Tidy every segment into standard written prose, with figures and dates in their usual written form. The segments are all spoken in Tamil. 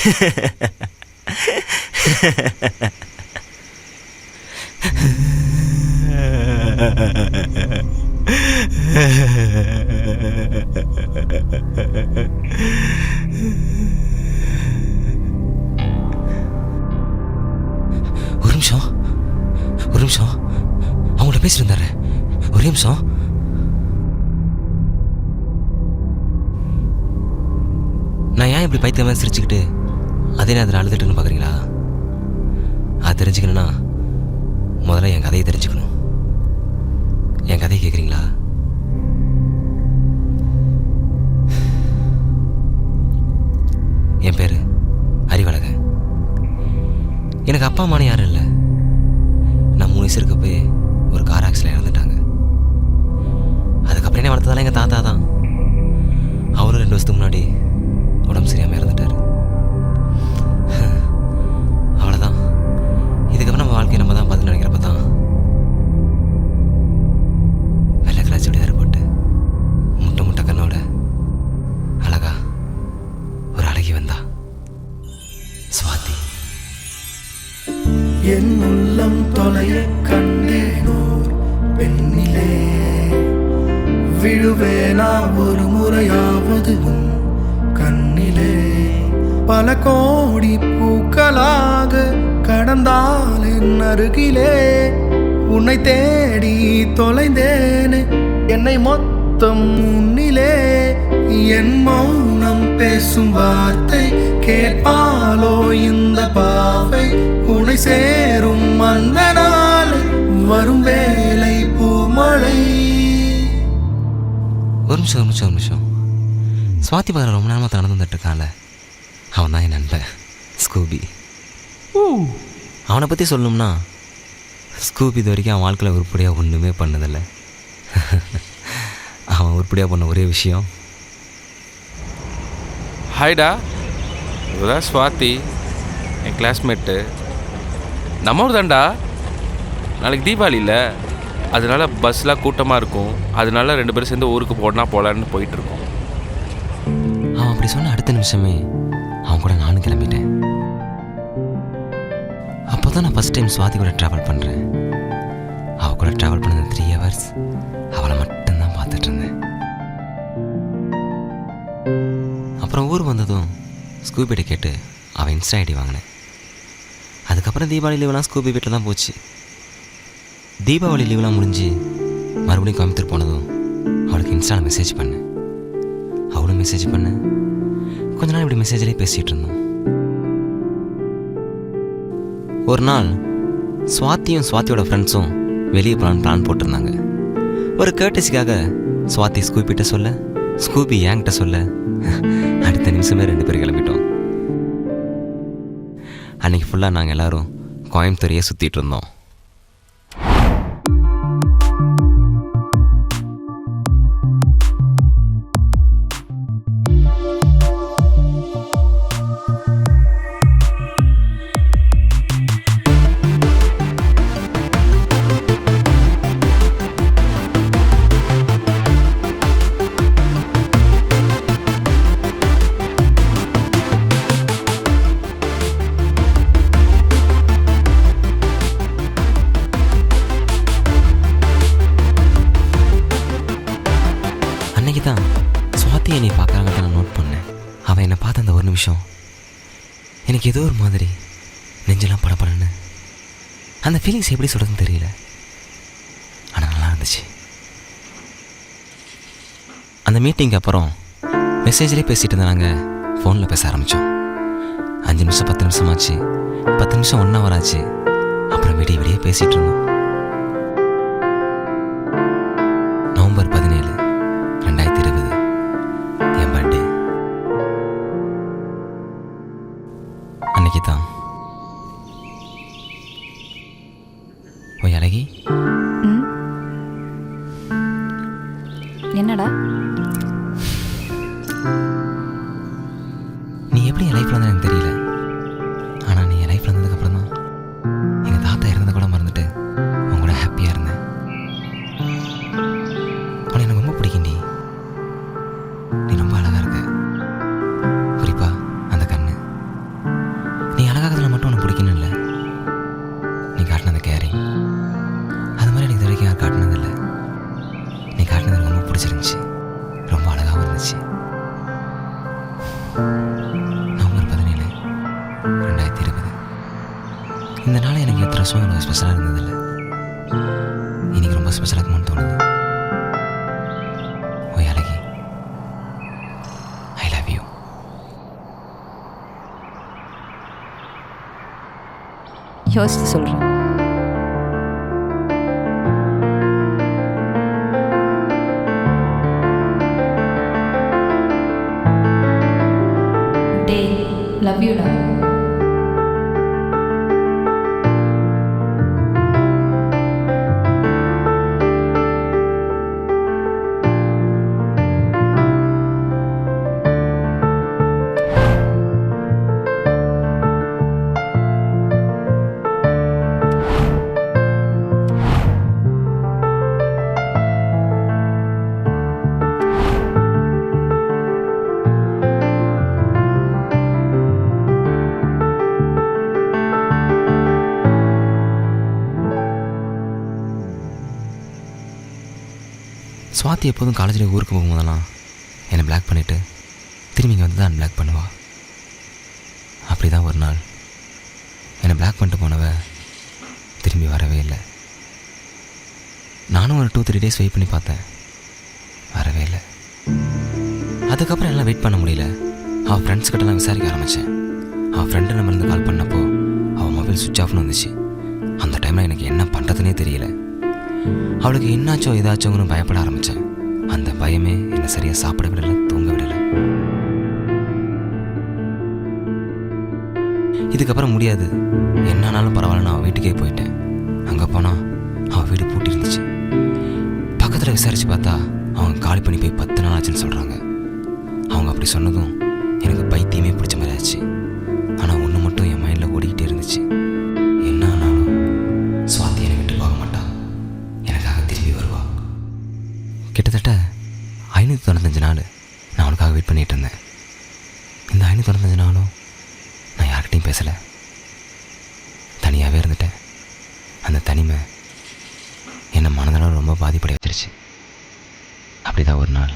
ஒரு நிமிஷம் அவங்கள்ட்ட பேசிட்டு இருந்தாரு. ஒரே நிமிஷம். நான் ஏன் இப்படி பைத்தியமா சிரிச்சுக்கிட்டு அதே நேரத்தில் அழுதுட்டுன்னு பார்க்குறீங்களா? அது தெரிஞ்சுக்கணுன்னா முதல்ல என் கதையை தெரிஞ்சுக்கணும். என் கதையை கேட்குறீங்களா? என் பேர் அறிவழகன். எனக்கு அப்பா அம்மானு யாரும் இல்லை. நான் 3 வயசு இருக்கப்போ ஒரு கார் ஆக்சிடென்ட் இறந்துட்டாங்க. அதுக்கப்புறம் என்ன வளர்த்ததால எங்கள் தாத்தா தான். அவரும் 2 வருஷத்துக்கு முன்னாடி உடம்பு சரியாமல் இறந்துட்டார். அவ்வளோதான். இதுக்கப்புறம் நம்ம வாழ்க்கையை நம்ம தான் பார்த்து நினைக்கிறப்ப தான் வெள்ளை கலர் சுடிதார் போட்டு முட்டை கண்ணோட அழகா ஒரு அழகி வந்தா சுவாதி. என் உள்ளம் தொலைய கண்டேனோர் பெண்ணிலே, விழுவேனா ஒரு முறையாவது உன் கண்ணிலே. பல கோடி பூக்களாக கடந்தால் என் அருகிலே, உன்னை தேடி தொலைந்தேனே என்னை மொத்தம் உன்னிலே. என் மௌனம் பேசும் வார்த்தை கேட்பாலோ இந்த பாவை, உன்னை சேரும் அந்த நாள் வரும் வேலை பூமழை. ஒரு நிமிஷம். சுவாதி பகல ரொம்ப நேரமாக தனது வந்துட்டுருக்கான்ல, அவன் தான் என் நண்பன் ஸ்கூபி. அவனை பற்றி சொல்லணும்னா ஸ்கூபி இது வரைக்கும் அவன் வாழ்க்கையில் உருப்படியாக ஒன்றுமே பண்ணதில்லை. அவன் உருப்படியாக பண்ண ஒரே விஷயம், ஹாய்டா, இதுதான் ஸ்வாதி, என் கிளாஸ்மேட்டு. நம்ம ஊர் தான்டா. நாளைக்கு தீபாவளி இல்லை, அதனால பஸ்லாம் கூட்டமாக இருக்கும். அதனால 2 பேரும் சேர்ந்து ஊருக்கு போகலான்னு போயிட்டுருக்கோம். அவன் அப்படி சொன்ன அடுத்த நிமிஷமே அவன் கூட நானும் கிளம்பிட்டேன். அப்போ தான் நான் ஃபஸ்ட் டைம் சுவாதி கூட ட்ராவல் பண்ணுறேன். அவள் கூட ட்ராவல் பண்ண 3 ஹவர்ஸ் அவளை மட்டும்தான் பார்த்துட்டு இருந்தேன். அப்புறம் ஊர் வந்ததும் ஸ்கூபிகிட்ட கேட்டு அவன் இன்ஸ்டா ஐடி வாங்கினேன். அதுக்கப்புறம் தீபாவளி லீவெலாம் ஸ்கூபி வீட்டில் தான் போச்சு. தீபாவளி லீவெலாம் முடிஞ்சு மறுபடியும் கோயம்புத்தூர் போனதும் அவளுக்கு இன்ஸ்டாவில் மெசேஜ் பண்ணேன். அவளும் மெசேஜ் பண்ண கொஞ்ச நாள் இப்படி மெசேஜ்லேயே பேசிகிட்டு இருந்தோம். ஒரு நாள் சுவாதியோட ஃப்ரெண்ட்ஸும் வெளியே போகலான்னு பிளான் போட்டிருந்தாங்க. ஒரு கேர்டஸிக்காக சுவாதி ஸ்கூபிகிட்ட சொல்ல, ஸ்கூபி என்கிட்ட சொல்ல, அடுத்த நிமிஷமே 2 பேரும் கிளம்பிட்டோம். அன்றைக்கி ஃபுல்லாக நாங்கள் எல்லோரும் கோயம்புத்தூரையே சுற்றிட்டு இருந்தோம். தான் சுவாதி என்னை பார்க்குறாங்க நான் நோட் பண்ணேன். அவன் என்னை பார்த்த அந்த ஒரு நிமிஷம் எனக்கு ஏதோ ஒரு மாதிரி நெஞ்செல்லாம் படப்படன்னு. அந்த ஃபீலிங்ஸ் எப்படி சொல்கிறதுன்னு தெரியல, ஆனால் நல்லா இருந்துச்சு. அந்த மீட்டிங்க்கு அப்புறம் மெசேஜ்லேயே பேசிகிட்டு இருந்தாங்க. ஃபோனில் பேச ஆரம்பித்தோம். 5 நிமிஷம் 10 நிமிஷம் ஆச்சு, 10 நிமிஷம் 1 hour ஆச்சு. அப்புறம் விடிய பேசிகிட்டு இருந்தோம். நவம்பர் 17, 2020 என் பர்த்டே. அன்னைக்கு தான் ஓய் அழகி. என்னடா நீ எப்படி என் லைஃப்ல வந்து எனக்கு தெரியல, ஆனால் நீ என் லைஃப்ல வந்ததுக்கப்புறம் தான் எங்கள் தாத்தா இறந்ததை கூட மறந்துட்டு உன் கூட ஹாப்பியாக இருந்தேன். ஆனால் எனக்கு ரொம்ப பிடிக்கும்டி. நீ ரொம்ப அழகாக இருக்க, குறிப்பாக அந்த கண்ணு. பிடிச்சிருந்துச்சு, ரொம்ப அழகாகவும் இருந்துச்சு. நவம்பர் 17, 2020. இந்த நாள் எனக்கு எத்தனை வருஷம் எனக்கு ஸ்பெஷலாக இருந்ததில்லை. இன்னைக்கு ரொம்ப ஸ்பெஷலாக இருக்குமான்னு தோணுது. ஓய் அழகி, ஐ லவ் யூ. யோசிச்சு சொல்கிறேன். Day love யூடா. சுவாதி எப்போதும் காலேஜில் ஊருக்கு போகும்போதெல்லாம் என்னை பிளாக் பண்ணிவிட்டு திரும்பி இங்கே வந்து தான் அன்பிளாக் பண்ணுவாள். அப்படி தான் ஒரு நாள் என்னை பிளாக் பண்ணிட்டு போனவ திரும்பி வரவே இல்லை. நானும் ஒரு 2-3 days வெயிட் பண்ணி பார்த்தேன், வரவே இல்லை. அதுக்கப்புறம் எல்லாம் வெயிட் பண்ண முடியல. அவள் ஃப்ரெண்ட்ஸ் கிட்ட நான் விசாரிக்க ஆரம்பித்தேன். அவள் ஃப்ரெண்டு நம்பர்லேருந்து கால் பண்ணப்போ அவள் மொபைல் சுவிட்ச் ஆஃப்னு வந்துச்சு. அந்த டைமில் எனக்கு என்ன பண்ணுறதுனே தெரியல. அவளுக்கு என்னாச்சோ ஏதாச்சோங்கன்னு பயப்பட ஆரம்பித்தேன். அந்த பயமே என்னை சரியாக சாப்பிட விடலை, தூங்க விடலை. இதுக்கப்புறம் முடியாது, என்னானாலும் பரவாயில்ல, நான் வீட்டுக்கே போயிட்டேன். அங்கே போனால் அவள் வீடு பூட்டி இருந்துச்சு. பக்கத்தில் விசாரித்து பார்த்தா அவங்க காலி பண்ணி போய் 10 நாள் ஆச்சுன்னு சொல்கிறாங்க. அவங்க அப்படி சொன்னதும் எனக்கு பைத்தியமே பிடிச்ச மாதிரி ஆச்சு. ஆனால் ஒன்று மட்டும் என் மைண்டில் ஓடிக்கிட்டே இருந்துச்சு. என்ன ஆனாலும் சுவாதி என்னை விட்டு போக மாட்டா, எனக்காக திரும்பி வருவா. கிட்டத்தட்ட 595 நாள் நான் அவனுக்காக வெயிட் பண்ணிகிட்டு இருந்தேன். இந்த 595 நாளும் நான் யார்கிட்டையும் பேசலை, தனியாகவே இருந்துட்டேன். அந்த தனிமை என்னை மனதளவு ரொம்ப பாதிப்படைய வச்சிருச்சு. அப்படிதான் ஒரு நாள்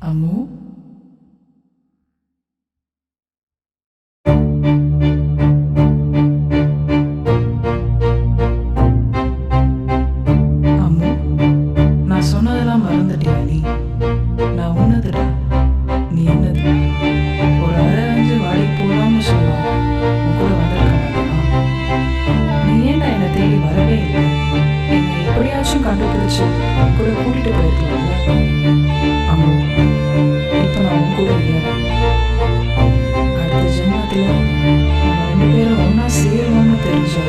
அம்மு, அம்மு, நான் சொன்னதெல்லாம் மறந்துட்டியா நீ? நான் உன்னதுடா, நீ என்னது? ஒரு அரைஞ்சு வாடி போடாம சொல்லுவோம், உன் கூட வந்திருக்கானா? நீ ஏன்டா என்னை தேடி வரவே இல்லை? என்னை எப்படியாச்சும் கண்டுபிடிச்சு உன் கூட கூட்டிட்டு போயிருக்கலாம்ல? அம்மு, இப்போ நான் உன் கூட இல்லை. அடுத்த ஜென்மத்தில் நம்ம 2 பேரும் ஒன்றா சேருவோம்னு தெரிஞ்சா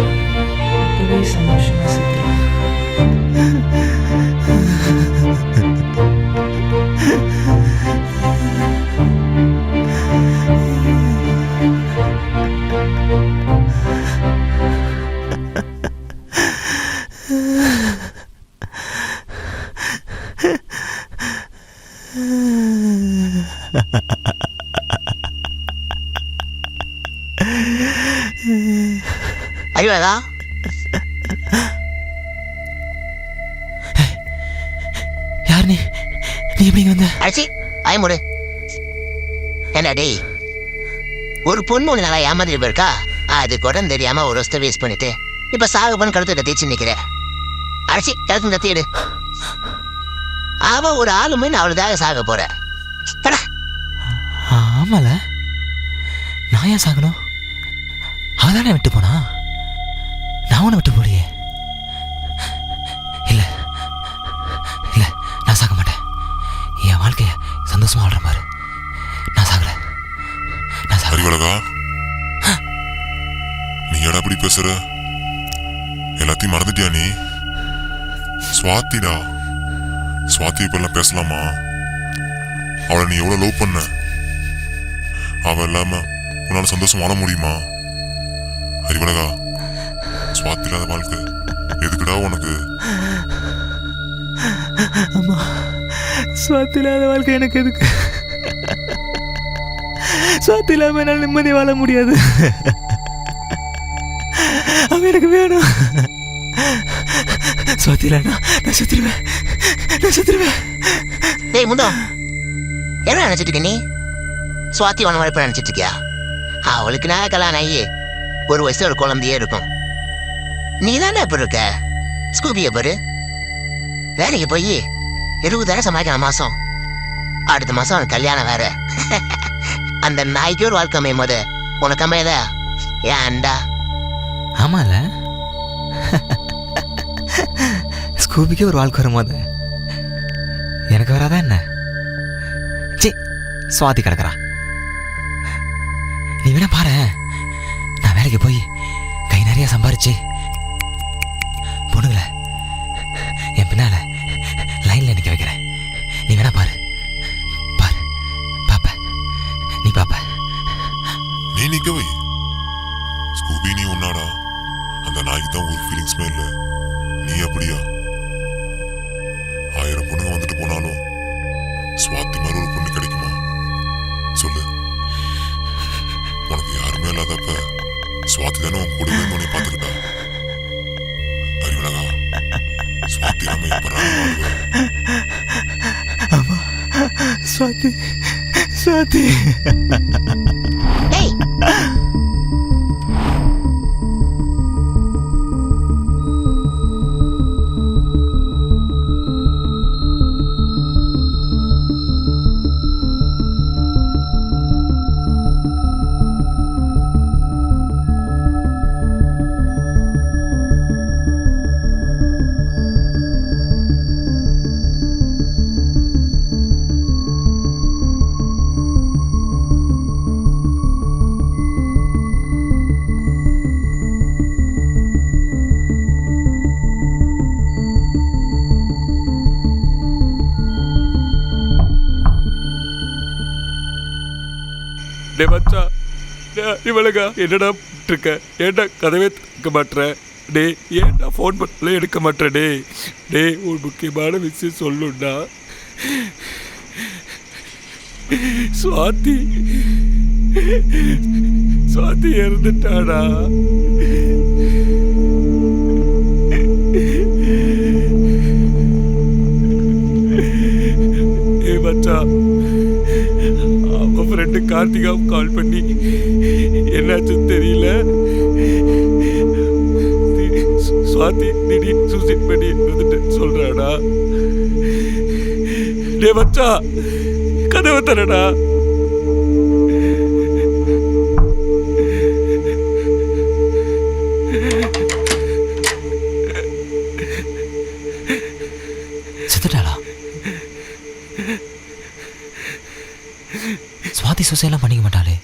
இப்பவே சந்தோஷமா சேர்த்துலாம். அறிவாதா? யார் நீ? நீ எப்படி இங்க வந்த? அடிச்சி ஐமுடு. என்ன டேய், ஒரு பொண்ணு ஒன்று நல்லா ஏமாதிரி போயிருக்கா, அது கூட தெரியாம ஒரு வருஷத்தை வேஸ்ட் பண்ணிட்டு இப்ப சாகு பண்ணு கழுத்து தேய்ச்சி நிக்கிற. அடிச்சி கழுத்து தத்திடு. அவ ஒரு ஆளுமே அவளுக்காக சாக போற. ஆமால, நான் ஏன் சாகணும்? அவன் தானே விட்டு போனா, நான் உன்னை விட்டு போலியே. இல்லை இல்லை, நான் சாக மாட்டேன். என் வாழ்க்கைய சந்தோஷமா வாழ்ற பாரு. நான் சாகல, நான் சாகல. அறிவழகா, நீ ஏடா அப்படி பேசுற? எல்லாத்தையும் மறந்துட்டியா நீ? சுவாதிடா, சுவாதி இப்ப எல்லாம் பேசலாமா? அவளை நீ எவ்வளவு லவ் பண்ண? அவ இல்லாம உன்னால சந்தோஷம் வாழ முடியுமா? அறிவழகா, சுவாதி இல்லாத வாழ்க்கை எதுக்குடா உனக்கு? அம்மா, சுவாதி இல்லாத வாழ்க்கை எனக்கு எதுக்கு? சுவாதி இல்லாம என்னால் நிம்மதி வாழ முடியாது. அவன் எனக்கு வேணும். சுவாதி இல்லைன்னா நான் செத்துருவேன், நான் செத்துருவேன். டேய் முந்தோ, என்ன நினைச்சிட்டு இருக்க நீ? சுவாதி உன வளர்ப்பு நினைச்சிட்டு இருக்கியா? அவளுக்கு நான் கல்யாணம் ஆகி ஒரு வயசு ஒரு குழந்தையே இருக்கும். நீ தானே இப்ப இருக்க? ஸ்கூபியை பாரு, வேலைக்கு போய் 20,000 சம்பாதிக்கிற மாசம். அடுத்த மாசம் அவனுக்கு கல்யாணம் வேற. அந்த நாய்க்கு ஒரு வாழ்க்கை அமையும் போது உனக்கு அமையதா? ஏன்டா? ஆமால, ஸ்கூபிக்கு ஒரு வாழ்க்கை வரும் போது எனக்கு வராதா என்ன? சி, சுவாதி கிடக்குறா. நீ வேணா பாரு, நான் வேலைக்கு போய் கை நிறைய சம்பாரிச்சு பொண்ணுங்கள என் பின்னால லைன்ல நிக்க வைக்கிறேன். நீ வேணா பாரு, பாரு, பாப்ப, நீ பாப்ப. நீ நிக்க வை. ஸ்கூபி நீ ஒன்னாடா? அந்த நாய்க்கு தான் ஒரு ஃபீலிங்ஸ்மே இல்லை. நீ அப்படியா? 1000 பொண்ணுங்க வந்துட்டு போனாலும் சுவாதி மாதிரி ஒரு பொண்ணு கிடைக்குமா சொல்லு? உனக்கு யாருமே இல்லாதப்ப சுவாதி தானே உன் கூடவே உன்னை பார்த்துக்கிட்டா. அறிவழகா, சுவாதி நாம எப்பறாலும் வாழ்வ. ஆமா, சுவாதி, சுவாதி. டேய், டே மச்சா, இவளுக்கா என்னடா இருக்க? ஏன்டா கதவே திறக்க மாட்டேற? டே, ஏன்டா ஃபோன் பண்ணல எடுக்க மாட்டேற? டே டே, ஒரு முக்கியமான விஷயம் சொல்லுண்டா. சுவாதி, சுவாதி இறந்துட்டாடா. ஏ மச்சா, அவன் ஃப்ரெண்டு கார்த்திகாவும் கால் பண்ணி என்னாச்சுன்னு தெரியல, சுவாதி திடீர் சூசைட் பண்ணி இருந்துட்டு சொல்றாடா. டே மச்சா, கதவை தரடா. செத்துட்டாளா? சுவாதி சூசைட்லாம் பண்ணிக்க மாட்டாளே.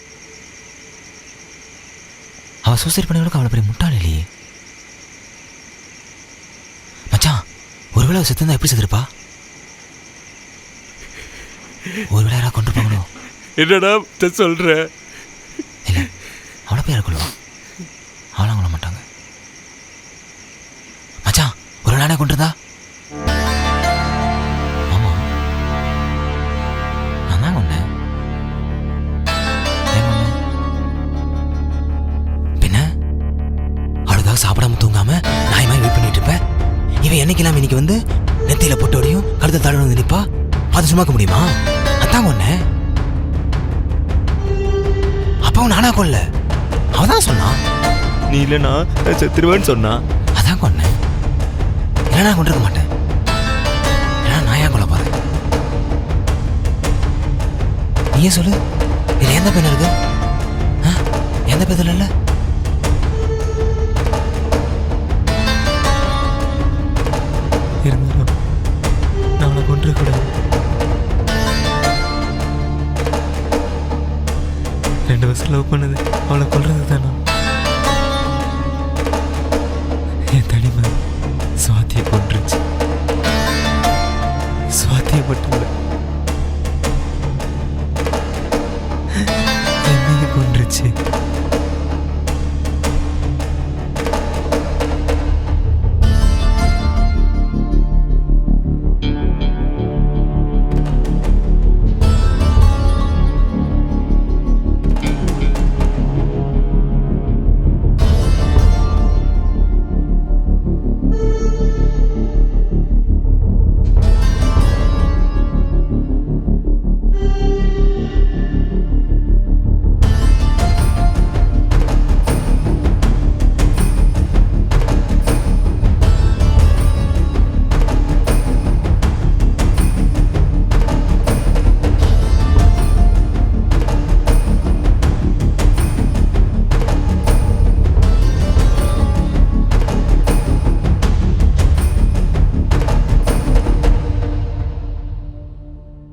அவள் சூசைட் பண்ணிகளுக்கு அவளை பெரிய முட்டாள் இல்லையே. மச்சான், ஒருவேளை அவள் செத்துருந்தா எப்படி செத்துருப்பா? ஒருவேளை யாராவது கொண்டு போகணோ? என்னடா சொல்ற? இல்லை, அவளை போய் யாரை கொள்ளுவா? அவளாம் கொள்ள மாட்டாங்க. மச்சான், ஒரு நானே கொண்டிருந்தா? ஆமா, நான் தான் கொண்டேன். பின்ன அவளுக்காக சாப்பிடாம தூங்காம நாய் மாதிரி வெயிட் பண்ணிட்டு இருப்பேன். இவன் என்னைக்கெல்லாம் இன்னைக்கு வந்து நெத்தியில பொட்டோடையும் கழுத்தை தாழ வந்து நிற்பா. பார்த்து சும்மாக்க முடியுமா? அதான் கொன்னேன். அப்பாவும் நானா கொல்ல, அவதான் சொன்னான். நீ இல்லைனா செத்துருவேன்னு சொன்னா, அதான் கொன்னேன். இல்லைனா கொண்டிருக்க மாட்டேன். இல்லைனா நான் ஏன் கொல்ல போறேன்? நீயே சொல்லு, இதுல எந்த பெண் இருக்கு? எந்த பெதில் இல்லை? மனசு லவ் பண்ணது அவளை கொல்றது தானா? என் தனிமை சுவாத்தியை கொன்றுச்சு. சுவாத்தியை மட்டும் இல்லை, என்னையும் கொன்றுச்சு.